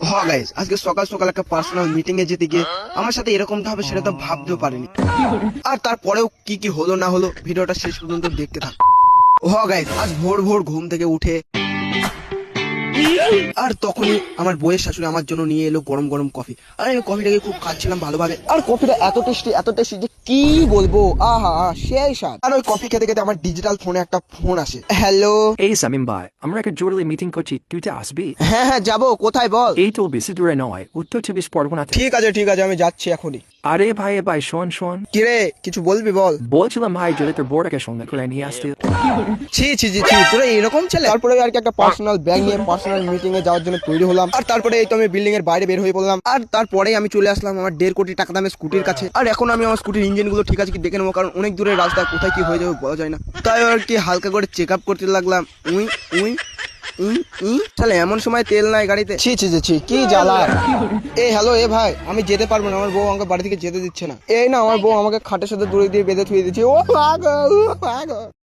হ্যাঁ গাইস, আজকে সকাল সকাল একটা পার্সোনাল মিটিং এ যেতে গিয়ে আমার সাথে এরকমটা হবে সেটা তো ভাবতেও পারিনি। আর তারপরেও কি কি হলো না হলো ভিডিওটা শেষ পর্যন্ত দেখতে থাক। হ্যাঁ গাইস, আজ ভোর ভোর ঘুম থেকে উঠে আর তখনই আমার বইয়ের শাশুড়ি আমার জন্য নিয়ে এলো গরম গরম কফি। আর আমি কফিটাকে খুব খাচ্ছিলাম ভালোভাবে, আর কফিটা এত টেস্টি যে কি বলবো, আহা সেই স্বাদ। আর ওই কফি খেতে খেতে আমার ডিজিটাল ফোনে একটা ফোন আসে। হ্যালো। এই সামিম ভাই, আমরা একটা জরুরি মিটিং করছি, তুই তো আসবি? হ্যাঁ হ্যাঁ যাবো, কোথায় বল? এই তো বেশি দূরে নয়, উত্তর 24 পরগনাতে। ঠিক আছে আমি যাচ্ছি এখনই। আরে ভাই শোন, কিরে কিছু বলবি বল? বলছিলাম ভাই যদি তোর বোর্ডকে সঙ্গে করে নিয়ে আসতে। ছি তোরা এরকম ছেলে। তারপরে আর কি একটা পার্সোনাল ব্যাগ নিয়ে পার্সোনাল মিটিং এ যাওয়ার জন্য তৈরি হলাম। আর তারপরে এই তো আমি বিল্ডিং এর বাইরে বের হয়ে পড়লাম। আর তারপরে আমি চলে আসলাম আমার 1.5 কোটি টাকা দামের স্কুটির কাছে। আর এখন আমি আমার স্কুটির ইঞ্জিন গুলো ঠিক আছে কি দেখে নেবো, কারণ অনেক দূরের রাস্তা, কোথায় কি হয়ে যাবে বলা যায় না। তাই আর কি হালকা করে চেক আপ করতে লাগলাম। তাহলে এমন সময় তেল নাই গাড়িতে। ছি কি জ্বালা। হ্যালো ভাই, আমি যেতে পারবো না, আমার বউ আমাকে বাড়ি থেকে যেতে দিচ্ছে না। এই না, আমার বউ আমাকে খাটের সাথে দড়ি দিয়ে বেঁধে থুয়ে দিচ্ছে। ও মা গো।